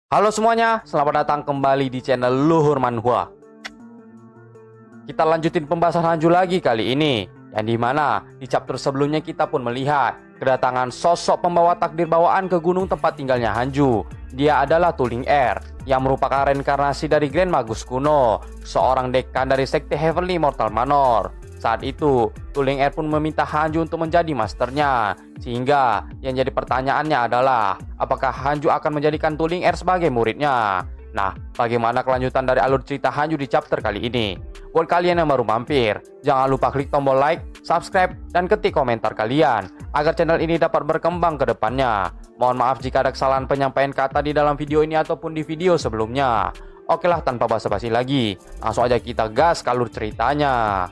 Halo semuanya, selamat datang kembali di channel Luhur Manhwa. Kita lanjutin pembahasan Hanju lagi kali ini, yang dimana di chapter sebelumnya kita pun melihat kedatangan sosok pembawa takdir bawaan ke gunung tempat tinggalnya Hanju. Dia adalah Tuling Air, yang merupakan reinkarnasi dari Grand Magus kuno, seorang dekan dari sekte Heavenly Mortal Manor. Saat itu, Tuling Air pun meminta Hanju untuk menjadi masternya. Sehingga yang jadi pertanyaannya adalah, apakah Hanju akan menjadikan Tuling Air sebagai muridnya? Nah, bagaimana kelanjutan dari alur cerita Hanju di chapter kali ini? Buat kalian yang baru mampir, jangan lupa klik tombol like, subscribe, dan ketik komentar kalian agar channel ini dapat berkembang ke depannya. Mohon maaf jika ada kesalahan penyampaian kata di dalam video ini ataupun di video sebelumnya. Oke lah, tanpa basa-basi lagi, langsung aja kita gas ke alur ceritanya.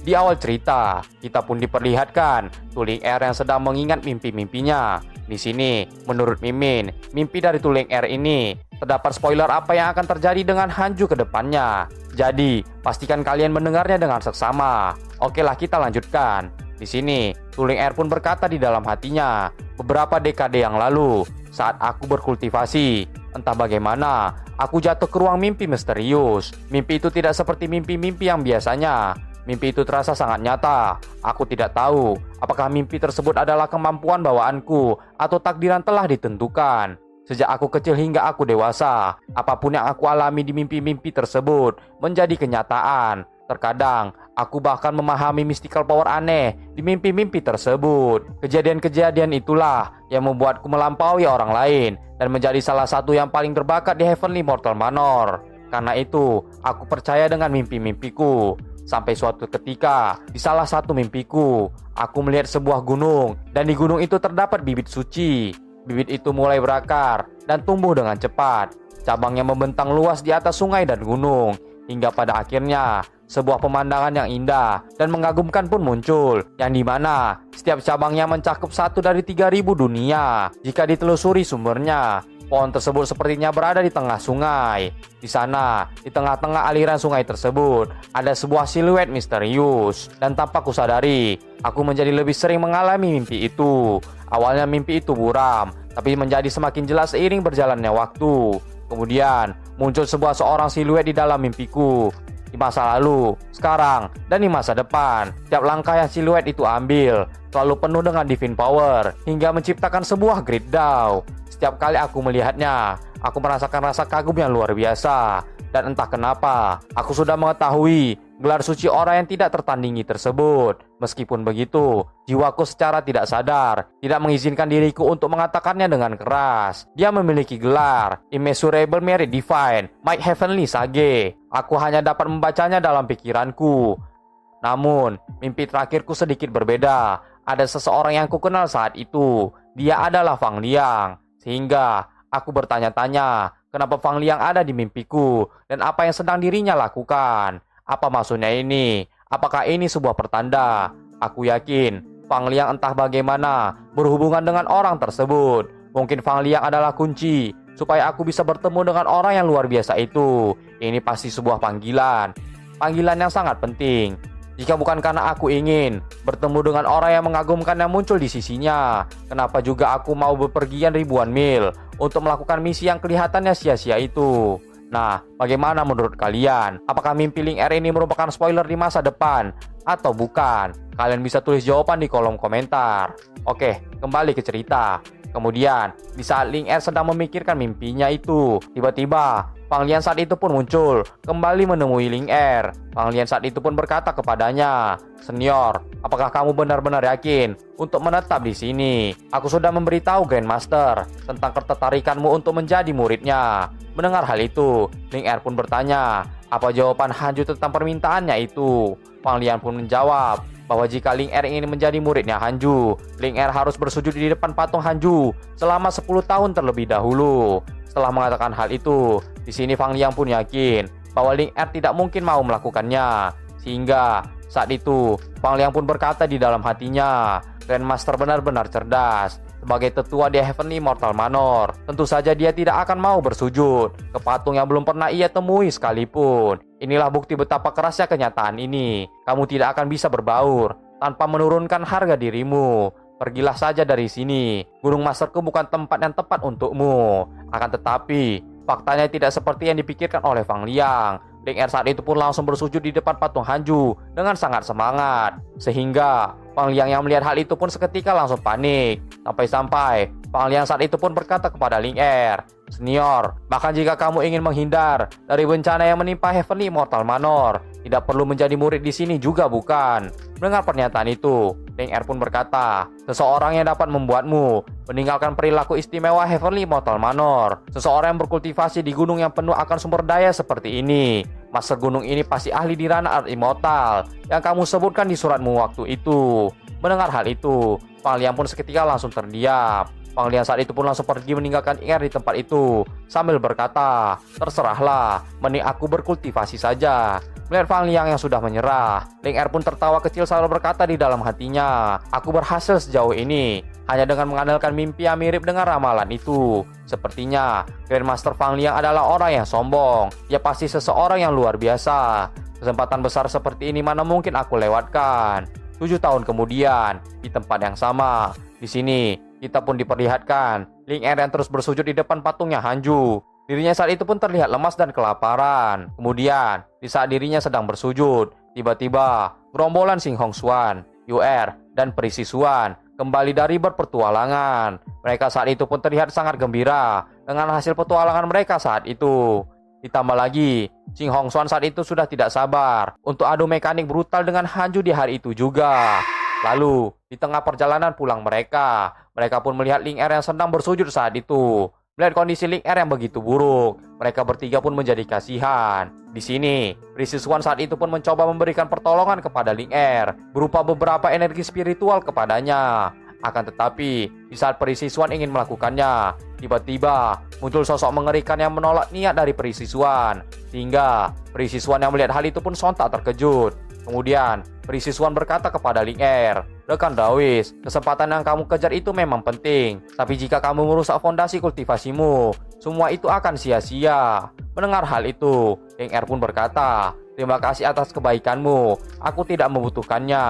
Di awal cerita, kita pun diperlihatkan Tuling Air yang sedang mengingat mimpi-mimpinya. Di sini, menurut Mimin, mimpi dari Tuling Air ini terdapat spoiler apa yang akan terjadi dengan Hanju ke depannya. Jadi, pastikan kalian mendengarnya dengan seksama. Oke lah, kita lanjutkan. Di sini, Tuling Air pun berkata di dalam hatinya, beberapa dekade yang lalu, saat aku berkultivasi, entah bagaimana, aku jatuh ke ruang mimpi misterius. Mimpi itu tidak seperti mimpi-mimpi yang biasanya. Mimpi itu terasa sangat nyata. Aku tidak tahu apakah mimpi tersebut adalah kemampuan bawaanku atau takdiran telah ditentukan. Sejak aku kecil hingga aku dewasa, apapun yang aku alami di mimpi-mimpi tersebut menjadi kenyataan. Terkadang, aku bahkan memahami mystical power aneh di mimpi-mimpi tersebut. Kejadian-kejadian itulah yang membuatku melampaui orang lain dan menjadi salah satu yang paling berbakat di Heavenly Mortal Manor. Karena itu, aku percaya dengan mimpi-mimpiku. Sampai suatu ketika, di salah satu mimpiku, aku melihat sebuah gunung, dan di gunung itu terdapat bibit suci. Bibit itu mulai berakar dan tumbuh dengan cepat. Cabangnya membentang luas di atas sungai dan gunung, hingga pada akhirnya sebuah pemandangan yang indah dan mengagumkan pun muncul, yang dimana setiap cabangnya mencakup satu dari 3.000 dunia. Jika ditelusuri sumbernya, pohon tersebut sepertinya berada di tengah sungai. Di sana, di tengah-tengah aliran sungai tersebut, ada sebuah siluet misterius. Dan tanpa kusadari, aku menjadi lebih sering mengalami mimpi itu. Awalnya mimpi itu buram, tapi menjadi semakin jelas seiring berjalannya waktu. Kemudian, muncul seorang siluet di dalam mimpiku. Di masa lalu, sekarang, dan di masa depan, setiap langkah yang siluet itu ambil selalu penuh dengan divine power, hingga menciptakan sebuah great Dao. Setiap kali aku melihatnya, aku merasakan rasa kagum yang luar biasa. Dan entah kenapa, aku sudah mengetahui gelar suci orang yang tidak tertandingi tersebut. Meskipun begitu, jiwaku secara tidak sadar tidak mengizinkan diriku untuk mengatakannya dengan keras. Dia memiliki gelar Immeasurable Merit Divine Might Heavenly Sage. Aku hanya dapat membacanya dalam pikiranku. Namun, mimpi terakhirku sedikit berbeda. Ada seseorang yang kukenal saat itu. Dia adalah Fang Liang. Sehingga aku bertanya-tanya, kenapa Fang Liang ada di mimpiku dan apa yang sedang dirinya lakukan? Apa maksudnya ini? Apakah ini sebuah pertanda? Aku yakin Fang Liang entah bagaimana berhubungan dengan orang tersebut. Mungkin Fang Liang adalah kunci supaya aku bisa bertemu dengan orang yang luar biasa itu. Ini pasti sebuah panggilan. Panggilan yang sangat penting. Jika bukan karena aku ingin bertemu dengan orang yang mengagumkan yang muncul di sisinya, kenapa juga aku mau bepergian ribuan mil untuk melakukan misi yang kelihatannya sia-sia itu? Nah, bagaimana menurut kalian? Apakah mimpi Ling Er ini merupakan spoiler di masa depan atau bukan? Kalian bisa tulis jawaban di kolom komentar. Oke, kembali ke cerita. Kemudian, di saat Ling Er sedang memikirkan mimpinya itu, tiba-tiba Fang Lian saat itu pun muncul, kembali menemui Ling Er. Fang Lian saat itu pun berkata kepadanya, "Senior, apakah kamu benar-benar yakin untuk menetap di sini? Aku sudah memberitahu Grandmaster tentang ketertarikanmu untuk menjadi muridnya." Mendengar hal itu, Ling Er pun bertanya, apa jawaban Hanju tentang permintaannya itu. Fang Lian pun menjawab bahwa jika Ling Er ingin menjadi muridnya Hanju, Ling Er harus bersujud di depan patung Hanju selama 10 tahun terlebih dahulu. Setelah mengatakan hal itu, di sini Fang Liang pun yakin bahwa Ling Er tidak mungkin mau melakukannya. Sehingga saat itu Fang Liang pun berkata di dalam hatinya, Grandmaster benar-benar cerdas. Sebagai tetua di Heavenly Mortal Manor, tentu saja dia tidak akan mau bersujud ke patung yang belum pernah ia temui sekalipun. Inilah bukti betapa kerasnya kenyataan ini. Kamu tidak akan bisa berbaur tanpa menurunkan harga dirimu. pergilah saja dari sini. Gunung Masterku bukan tempat yang tepat untukmu. Akan tetapi, faktanya tidak seperti yang dipikirkan oleh Fang Liang. Ling Er saat itu pun langsung bersujud di depan patung Hanju dengan sangat semangat. Sehingga Fang Liang yang melihat hal itu pun seketika langsung panik. Sampai-sampai Fang Liang saat itu pun berkata kepada Ling Er, "Senior, bahkan jika kamu ingin menghindar dari bencana yang menimpa Heavenly Immortal Manor, tidak perlu menjadi murid di sini juga bukan?" Mendengar pernyataan itu, Ling Er pun berkata, "Seseorang yang dapat membuatmu meninggalkan perilaku istimewa Heavenly Immortal Manor. Seseorang yang berkultivasi di gunung yang penuh akan sumber daya seperti ini. Master gunung ini pasti ahli di ranah Art Immortal yang kamu sebutkan di suratmu waktu itu." Mendengar hal itu, Fang Liang pun seketika langsung terdiam. Fang Liang saat itu pun langsung pergi meninggalkan Ling Er di tempat itu sambil berkata, "Terserahlah, mending aku berkultivasi saja." Melihat Fang Liang yang sudah menyerah, Ling Er pun tertawa kecil sambil berkata di dalam hatinya, "Aku berhasil sejauh ini hanya dengan mengandalkan mimpi yang mirip dengan ramalan itu. Sepertinya Grandmaster Fang Liang adalah orang yang sombong. Ia pasti seseorang yang luar biasa. Kesempatan besar seperti ini mana mungkin aku lewatkan." 7 tahun kemudian, di tempat yang sama, di sini kita pun diperlihatkan Ling Er yang terus bersujud di depan patungnya Hanju. Dirinya saat itu pun terlihat lemas dan kelaparan. Kemudian, di saat dirinya sedang bersujud, tiba-tiba gerombolan Xing Hongxuan, UR, dan Peri Sisuan kembali dari berpetualangan. Mereka saat itu pun terlihat sangat gembira dengan hasil petualangan mereka saat itu. Ditambah lagi, Xing Hongxuan saat itu sudah tidak sabar untuk adu mekanik brutal dengan Hanju di hari itu juga. Lalu, di tengah perjalanan pulang mereka pun melihat Ling Er yang sedang bersujud saat itu. Melihat kondisi Ling Er yang begitu buruk, mereka bertiga pun menjadi kasihan. Di sini, Peri Sisuan saat itu pun mencoba memberikan pertolongan kepada Ling Er berupa beberapa energi spiritual kepadanya. Akan tetapi, di saat Peri Sisuan ingin melakukannya, tiba-tiba muncul sosok mengerikan yang menolak niat dari Peri Sisuan. Sehingga Peri Sisuan yang melihat hal itu pun sontak terkejut. Kemudian, Peri Sisuan berkata kepada Ling Er, "Rekan Dawis, kesempatan yang kamu kejar itu memang penting. Tapi jika kamu merusak fondasi kultivasimu, semua itu akan sia-sia." Mendengar hal itu, Ling Er pun berkata, "Terima kasih atas kebaikanmu. Aku tidak membutuhkannya.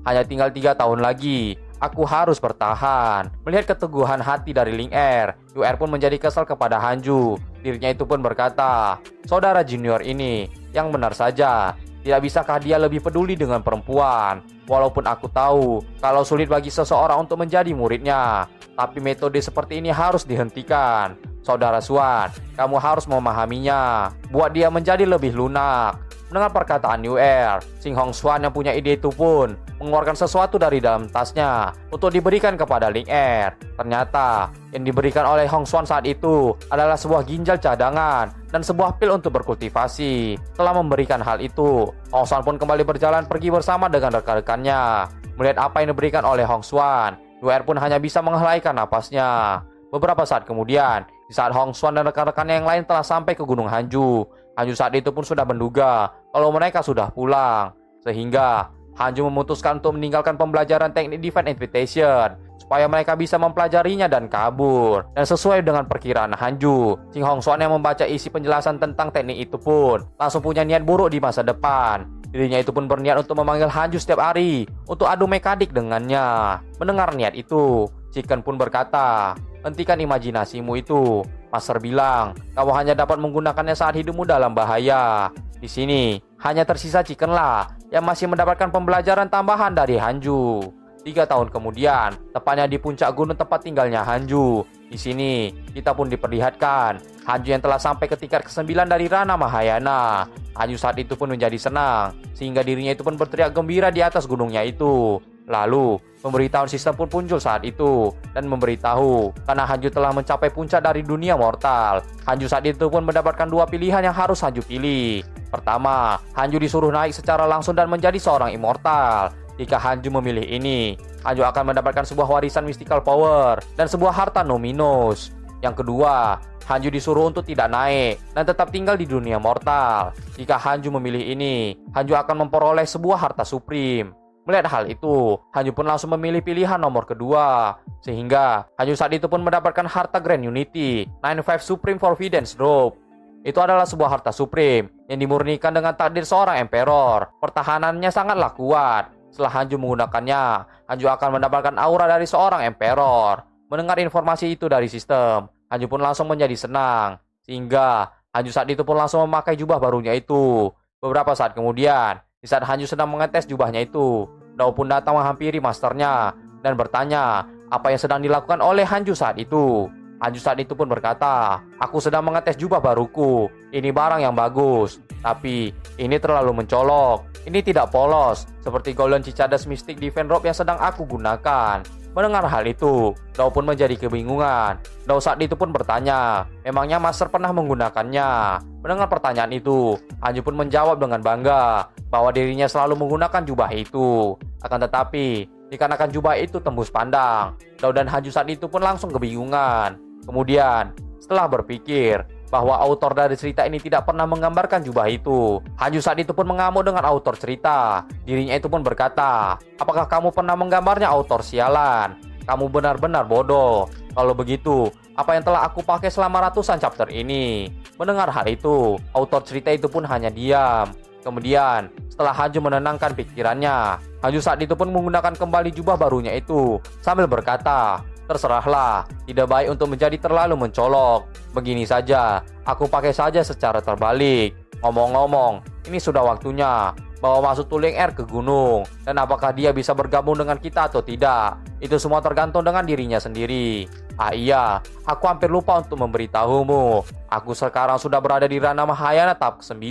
Hanya tinggal 3 tahun lagi. Aku harus bertahan." Melihat keteguhan hati dari Ling Er, UR pun menjadi kesal kepada Hanju. Dirinya itu pun berkata, "Saudara junior ini, yang benar saja. Tidak bisakah dia lebih peduli dengan perempuan? Walaupun aku tahu kalau sulit bagi seseorang untuk menjadi muridnya, tapi metode seperti ini harus dihentikan. Saudara Suan, kamu harus memahaminya. Buat dia menjadi lebih lunak." Mendengar perkataan UR, Xing Hongxuan yang punya ide itu pun mengeluarkan sesuatu dari dalam tasnya untuk diberikan kepada Ling Er. Ternyata yang diberikan oleh Hongxuan saat itu adalah sebuah ginjal cadangan dan sebuah pil untuk berkultivasi. Setelah memberikan hal itu, Hongxuan pun kembali berjalan pergi bersama dengan rekan-rekannya. Melihat apa yang diberikan oleh Hongxuan, UR pun hanya bisa menghelakan napasnya. Beberapa saat kemudian, di saat Hongxuan dan rekan-rekannya yang lain telah sampai ke Gunung Hanju, Hanju saat itu pun sudah menduga kalau mereka sudah pulang. Sehingga Hanju memutuskan untuk meninggalkan pembelajaran teknik Divine Invitation supaya mereka bisa mempelajarinya dan kabur. Dan sesuai dengan perkiraan Hanju, Xing Hongxuan yang membaca isi penjelasan tentang teknik itu pun langsung punya niat buruk di masa depan. Dirinya itu pun berniat untuk memanggil Hanju setiap hari untuk adu mekanik dengannya. Mendengar niat itu, Chicken pun berkata, "Hentikan imajinasimu itu. Master bilang, kamu hanya dapat menggunakannya saat hidupmu dalam bahaya." Di sini, hanya tersisa Chicken lah yang masih mendapatkan pembelajaran tambahan dari Hanju. 3 tahun kemudian, tepatnya di puncak gunung tempat tinggalnya Hanju. Di sini, kita pun diperlihatkan Hanju yang telah sampai ke tingkat ke-9 dari Rana Mahayana. Hanju saat itu pun menjadi senang, sehingga dirinya itu pun berteriak gembira di atas gunungnya itu. Lalu, pemberitahuan sistem pun muncul saat itu dan memberitahu karena Hanju telah mencapai puncak dari dunia mortal. Hanju saat itu pun mendapatkan 2 pilihan yang harus Hanju pilih. Pertama, Hanju disuruh naik secara langsung dan menjadi seorang immortal. Jika Hanju memilih ini, Hanju akan mendapatkan sebuah warisan mystical power dan sebuah harta Nominus. Yang kedua, Hanju disuruh untuk tidak naik dan tetap tinggal di dunia mortal. Jika Hanju memilih ini, Hanju akan memperoleh sebuah harta supreme. Melihat hal itu, Hanju pun langsung memilih pilihan nomor kedua. Sehingga Hanju saat itu pun mendapatkan harta Grand Unity 95 Supreme Forbidden Drop. Itu adalah sebuah harta supreme yang dimurnikan dengan takdir seorang emperor. Pertahanannya sangatlah kuat, Setelah Hanju menggunakannya, Hanju akan mendapatkan aura dari seorang emperor. Mendengar informasi itu dari sistem, Hanju pun langsung menjadi senang. Sehingga Hanju saat itu pun langsung memakai jubah barunya itu. Beberapa saat kemudian, di saat Hanju sedang mengetes jubahnya itu, Dao pun datang menghampiri masternya dan bertanya apa yang sedang dilakukan oleh Hanju saat itu. Hanju saat itu pun berkata, "Aku sedang mengetes jubah baruku. Ini barang yang bagus, tapi ini terlalu mencolok. Ini tidak polos, seperti Golden Cicadas Mystic Defense Robe yang sedang aku gunakan." Mendengar hal itu, Dao pun menjadi kebingungan. Dao saat itu pun bertanya, memangnya Master pernah menggunakannya? Mendengar pertanyaan itu, Hanju pun menjawab dengan bangga bahwa dirinya selalu menggunakan jubah itu. Akan tetapi, dikarenakan jubah itu tembus pandang, Dao dan Hanju saat itu pun langsung kebingungan. Kemudian, setelah berpikir bahwa autor dari cerita ini tidak pernah menggambarkan jubah itu, Hanju saat itu pun mengamuk dengan autor cerita. Dirinya itu pun berkata, "Apakah kamu pernah menggambarnya, autor sialan? Kamu benar-benar bodoh. Kalau begitu, apa yang telah aku pakai selama ratusan chapter ini?" Mendengar hal itu, autor cerita itu pun hanya diam. Kemudian, setelah Hanju menenangkan pikirannya, Hanju saat itu pun menggunakan kembali jubah barunya itu sambil berkata, "Terserahlah, tidak baik untuk menjadi terlalu mencolok. Begini saja, aku pakai saja secara terbalik. Ngomong-ngomong, ini sudah waktunya bawa masuk Tuling Air ke gunung. Dan apakah dia bisa bergabung dengan kita atau tidak, itu semua tergantung dengan dirinya sendiri. Ah iya, aku hampir lupa untuk memberitahumu. Aku sekarang sudah berada di Ranah Mahayana tahap ke-9.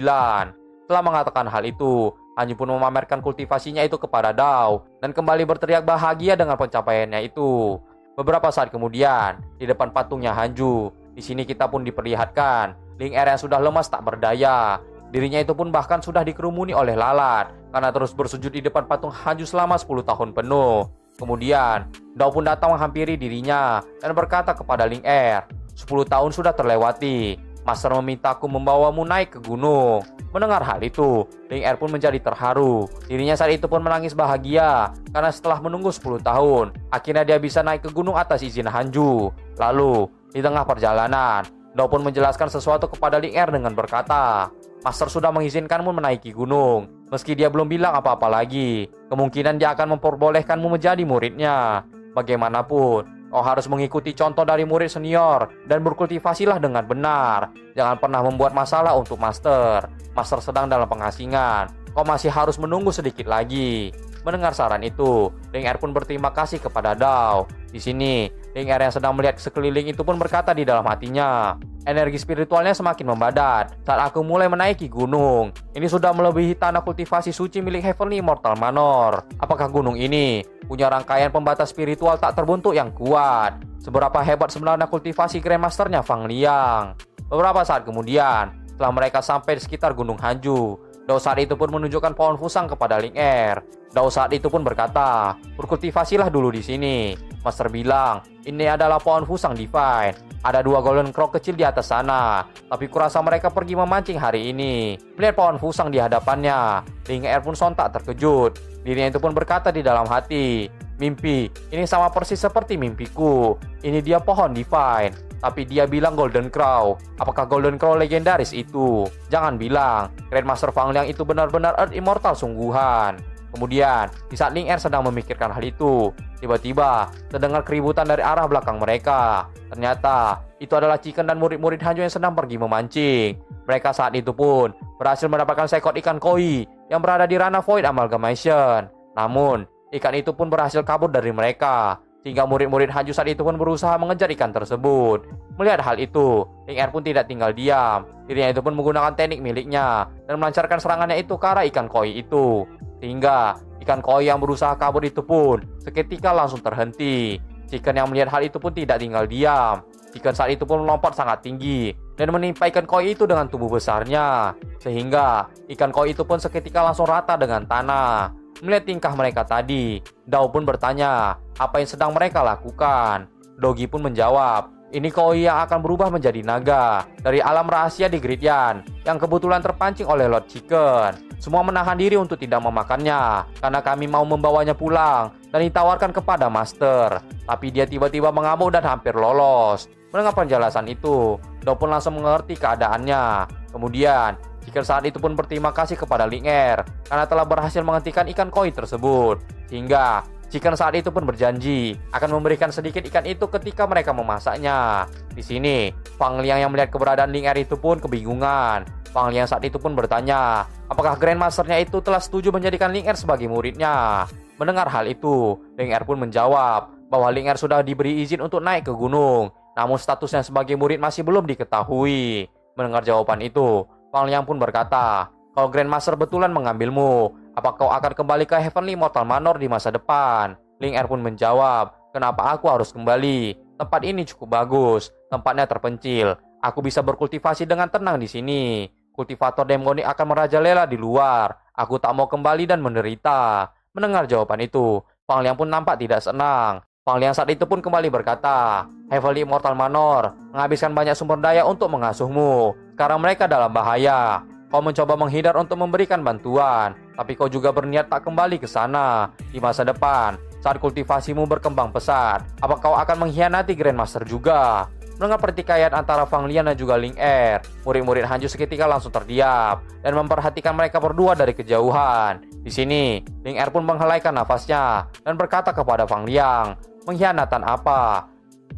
Setelah mengatakan hal itu, Hanju pun memamerkan kultivasinya itu kepada Dao dan kembali berteriak bahagia dengan pencapaiannya itu. Beberapa saat kemudian, di depan patungnya Hanju, di sini kita pun diperlihatkan Ling Er yang sudah lemas tak berdaya. Dirinya itu pun bahkan sudah dikerumuni oleh lalat karena terus bersujud di depan patung Hanju selama 10 tahun penuh. Kemudian, Dao pun datang menghampiri dirinya dan berkata kepada Ling Er, "10 tahun sudah terlewati. Master memintaku membawamu naik ke gunung." Mendengar hal itu, Ling Er pun menjadi terharu. Dirinya saat itu pun menangis bahagia karena setelah menunggu 10 tahun, akhirnya dia bisa naik ke gunung atas izin Hanju. Lalu, di tengah perjalanan, Dao pun menjelaskan sesuatu kepada Ling Er dengan berkata, "Master sudah mengizinkanmu menaiki gunung. Meski dia belum bilang apa-apa lagi, kemungkinan dia akan memperbolehkanmu menjadi muridnya. Bagaimanapun, kau harus mengikuti contoh dari murid senior dan berkultivasilah dengan benar. Jangan pernah membuat masalah untuk Master. Master sedang dalam pengasingan. Kau masih harus menunggu sedikit lagi." Mendengar saran itu, Ling Er pun berterima kasih kepada Dao. Di sini, Ling Er yang sedang melihat sekeliling itu pun berkata di dalam hatinya, "Energi spiritualnya semakin membadat saat aku mulai menaiki gunung. Ini sudah melebihi tanah kultivasi suci milik Heavenly Immortal Manor. Apakah gunung ini punya rangkaian pembatas spiritual tak terbuntuk yang kuat? Seberapa hebat sebenarnya kultivasi Grandmasternya Fang Liang?" Beberapa saat kemudian, setelah mereka sampai di sekitar Gunung Hanju, Dao saat itu pun menunjukkan pohon fusang kepada Ling Er. Dao saat itu pun berkata, "Berkultivasilah dulu di sini." Master bilang, "Ini adalah pohon fusang divine. Ada 2 golden crow kecil di atas sana, tapi kurasa mereka pergi memancing hari ini." Melihat pohon fusang di hadapannya, Ling Er pun sontak terkejut. Dirinya itu pun berkata di dalam hati, "Mimpi, ini sama persis seperti mimpiku. Ini dia pohon divine. Tapi dia bilang Golden Crow. Apakah Golden Crow legendaris itu? Jangan bilang Grandmaster Fang Liang itu benar-benar Earth Immortal sungguhan." Kemudian, di saat Ling Er sedang memikirkan hal itu, tiba-tiba terdengar keributan dari arah belakang mereka. Ternyata, itu adalah Chicken dan murid-murid Hanju yang sedang pergi memancing. Mereka saat itu pun berhasil mendapatkan seekor ikan koi yang berada di ranah Void Amalgamation. Namun, ikan itu pun berhasil kabur dari mereka, sehingga murid-murid Hanju saat itu pun berusaha mengejar ikan tersebut. Melihat hal itu, Ling Er pun tidak tinggal diam. Dirinya itu pun menggunakan teknik miliknya dan melancarkan serangannya itu ke arah ikan koi itu. Sehingga ikan koi yang berusaha kabur itu pun seketika langsung terhenti. Chicken yang melihat hal itu pun tidak tinggal diam. Chicken saat itu pun melompat sangat tinggi dan menimpa ikan koi itu dengan tubuh besarnya. Sehingga ikan koi itu pun seketika langsung rata dengan tanah. Melihat tingkah mereka tadi, Dao pun bertanya, apa yang sedang mereka lakukan? Dogi pun menjawab, "Ini koi yang akan berubah menjadi naga dari alam rahasia di Gridyan yang kebetulan terpancing oleh Lord Chicken. Semua menahan diri untuk tidak memakannya karena kami mau membawanya pulang dan ditawarkan kepada Master. Tapi dia tiba-tiba mengamuk dan hampir lolos." Mendengar penjelasan itu, Dao pun langsung mengerti keadaannya. Kemudian, Chicken saat itu pun berterima kasih kepada Ling Er karena telah berhasil menghentikan ikan koi tersebut. Hingga Chicken saat itu pun berjanji akan memberikan sedikit ikan itu ketika mereka memasaknya. Di sini, Fang Liang yang melihat keberadaan Ling Er itu pun kebingungan. Fang Liang saat itu pun bertanya, apakah Grandmasternya itu telah setuju menjadikan Ling Er sebagai muridnya. Mendengar hal itu, Ling Er pun menjawab bahwa Ling Er sudah diberi izin untuk naik ke gunung, namun statusnya sebagai murid masih belum diketahui. Mendengar jawaban itu, Fang Liang pun berkata, kalau Grandmaster betulan mengambilmu, apa kau akan kembali ke Heavenly Mortal Manor di masa depan? Ling Er pun menjawab, kenapa aku harus kembali? Tempat ini cukup bagus, tempatnya terpencil. Aku bisa berkultivasi dengan tenang di sini. Kultivator demonic akan merajalela di luar. Aku tak mau kembali dan menderita. Mendengar jawaban itu, Fang Liang pun nampak tidak senang. Fang Liang saat itu pun kembali berkata, Heavenly Mortal Manor menghabiskan banyak sumber daya untuk mengasuhmu. Sekarang mereka dalam bahaya. Kau mencoba menghindar untuk memberikan bantuan, tapi kau juga berniat tak kembali ke sana di masa depan saat kultivasimu berkembang pesat. Apa kau akan mengkhianati Grandmaster juga? Mendengar pertikaian antara Fang Liang dan juga Ling Er, murid-murid Hanju seketika langsung terdiam dan memperhatikan mereka berdua dari kejauhan. Di sini, Ling Er pun menghelaikan nafasnya dan berkata kepada Fang Liang, "Pengkhianatan apa?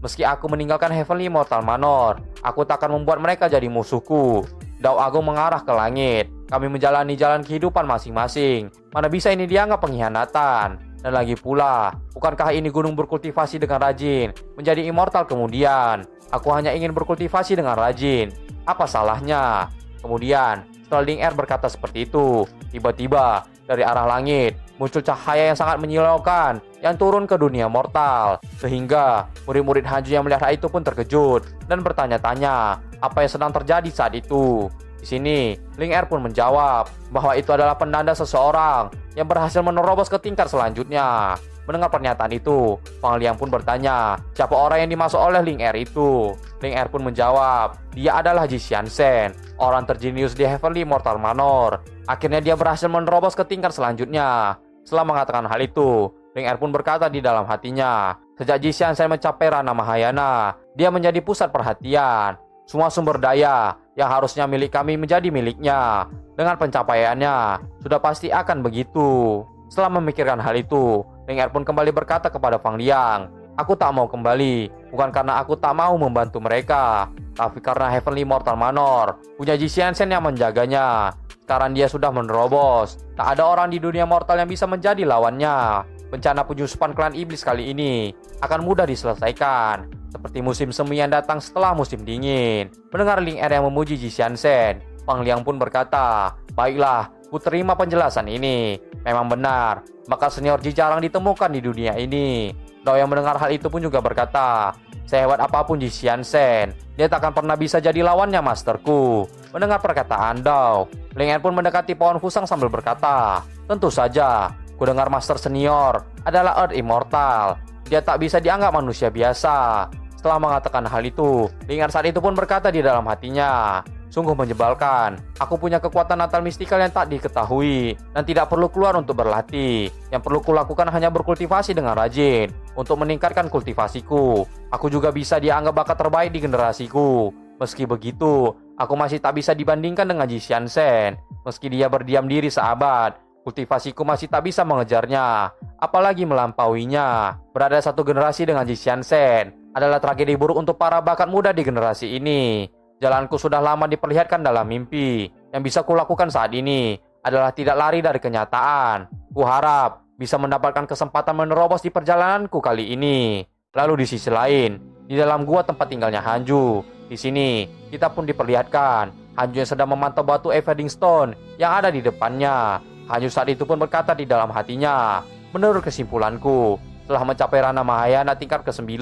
Meski aku meninggalkan Heavenly Mortal Manor, aku tak akan membuat mereka jadi musuhku." Dao Agung mengarah ke langit. Kami menjalani jalan kehidupan masing-masing. Mana bisa ini dianggap pengkhianatan? Dan lagi pula, bukankah ini gunung berkultivasi dengan rajin menjadi immortal kemudian? Aku hanya ingin berkultivasi dengan rajin. Apa salahnya? Kemudian, setelah Ling Er berkata seperti itu, tiba-tiba dari arah langit muncul cahaya yang sangat menyilaukan yang turun ke dunia mortal. Sehingga murid-murid Hanju yang melihat itu pun terkejut dan bertanya-tanya apa yang sedang terjadi saat itu. Di sini, Ling Er pun menjawab bahwa itu adalah penanda seseorang yang berhasil menerobos ke tingkat selanjutnya. Mendengar pernyataan itu, Fang Liang pun bertanya, siapa orang yang dimaksud oleh Ling Er itu? Ling Er pun menjawab, dia adalah Ji Xianzhen, orang terjenius di Heavenly Mortal Manor. Akhirnya dia berhasil menerobos ke tingkat selanjutnya. Setelah mengatakan hal itu, Ling Er pun berkata di dalam hatinya, sejak Ji Xianzhen mencapai ranah Mahayana, dia menjadi pusat perhatian. Semua sumber daya yang harusnya milik kami menjadi miliknya. Dengan pencapaiannya, sudah pasti akan begitu. Setelah memikirkan hal itu, Ling Er pun kembali berkata kepada Fang Liang, aku tak mau kembali, bukan karena aku tak mau membantu mereka, tapi karena Heavenly Mortal Manor punya Ji Xianzhen yang menjaganya. Sekarang dia sudah menerobos. Tak ada orang di dunia mortal yang bisa menjadi lawannya. Bencana penyusupan klan iblis kali ini akan mudah diselesaikan, seperti musim semi yang datang setelah musim dingin. Mendengar Ling Er yang memuji Ji Xianzhen, Fang Liang pun berkata, baiklah, ku terima penjelasan ini. Memang benar, bakal senior Ji jarang ditemukan di dunia ini. Dao yang mendengar hal itu pun juga berkata, sehebat apapun Ji Xianzhen, dia takkan pernah bisa jadi lawannya masterku. Mendengar perkataan Dao, Ling Er pun mendekati pohon fusang sambil berkata, tentu saja, ku dengar master senior adalah Earth Immortal. Dia tak bisa dianggap manusia biasa. Setelah mengatakan hal itu, Ling Er saat itu pun berkata di dalam hatinya, sungguh menyebalkan. Aku punya kekuatan natal mistikal yang tak diketahui dan tidak perlu keluar untuk berlatih. Yang perlu kulakukan hanya berkultivasi dengan rajin untuk meningkatkan kultivasiku. Aku juga bisa dianggap bakat terbaik di generasiku. Meski begitu, aku masih tak bisa dibandingkan dengan Ji Xianzhen. Meski dia berdiam diri seabad, kultivasiku masih tak bisa mengejarnya, apalagi melampauinya. Berada satu generasi dengan Ji Xianzhen adalah tragedi buruk untuk para bakat muda di generasi ini. Jalanku sudah lama diperlihatkan dalam mimpi. Yang bisa kulakukan saat ini adalah tidak lari dari kenyataan. Kuharap bisa mendapatkan kesempatan menerobos di perjalananku kali ini. Lalu di sisi lain, di dalam gua tempat tinggalnya Hanju, di sini kita pun diperlihatkan Hanju yang sedang memantau batu Evading Stone yang ada di depannya. Hanju saat itu pun berkata di dalam hatinya, menurut kesimpulanku, setelah mencapai ranah Mahayana tingkat ke-9,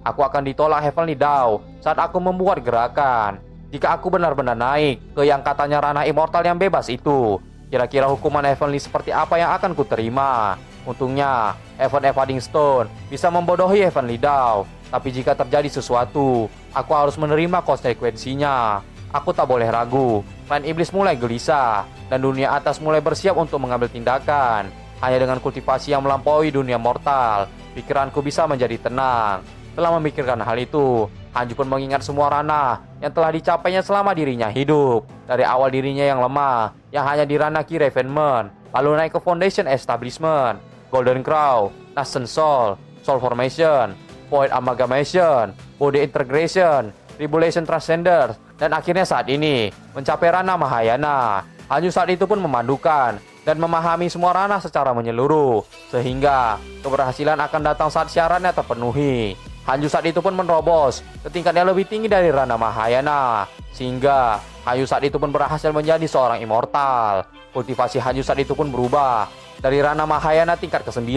aku akan ditolak Heavenly Dao saat aku membuat gerakan. Jika aku benar-benar naik ke yang katanya ranah immortal yang bebas itu, kira-kira hukuman Heavenly seperti apa yang akan kuterima? Untungnya, Evading Stone bisa membodohi Heavenly Dao. Tapi jika terjadi sesuatu, aku harus menerima konsekuensinya. Aku tak boleh ragu. Klan iblis mulai gelisah dan dunia atas mulai bersiap untuk mengambil tindakan. Hanya dengan kultivasi yang melampaui dunia mortal, pikiranku bisa menjadi tenang. Setelah memikirkan hal itu, Hanju pun mengingat semua ranah yang telah dicapainya selama dirinya hidup. Dari awal dirinya yang lemah, yang hanya di ranah Key Refinement, lalu naik ke Foundation Establishment, Golden Crow, Nascent Soul, Soul Formation, Void Amalgamation, Body Integration, Tribulation Transcenders, dan akhirnya saat ini mencapai ranah Mahayana. Hanju saat itu pun memandukan dan memahami semua ranah secara menyeluruh, sehingga keberhasilan akan datang saat syaratnya terpenuhi. Hanju saat itu pun menerobos ke tingkat yang lebih tinggi dari ranah Mahayana, sehingga Hanju saat itu pun berhasil menjadi seorang immortal. Kultivasi Hanju saat itu pun berubah dari ranah Mahayana tingkat ke-9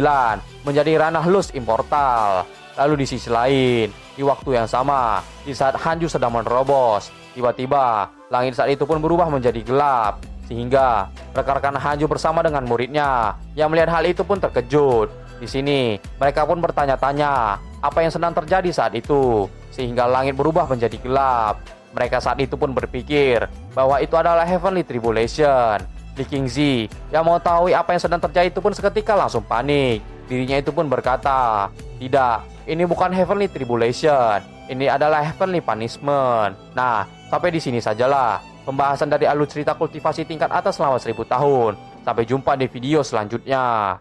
menjadi ranah Lust Immortal. Lalu di sisi lain, di waktu yang sama, di saat Hanju sedang menerobos, tiba-tiba langit saat itu pun berubah menjadi gelap, sehingga rekan-rekan Hanju bersama dengan muridnya yang melihat hal itu pun terkejut. Di sini mereka pun bertanya-tanya apa yang sedang terjadi saat itu, sehingga langit berubah menjadi gelap. Mereka saat itu pun berpikir bahwa itu adalah Heavenly Tribulation. Di King Z yang mengetahui apa yang sedang terjadi itu pun seketika langsung panik. Dirinya itu pun berkata, "Tidak, ini bukan Heavenly Tribulation. Ini adalah Heavenly Punishment." Nah, sampai di sini sajalah pembahasan dari alur cerita kultivasi tingkat atas selama 1000 tahun. Sampai jumpa di video selanjutnya.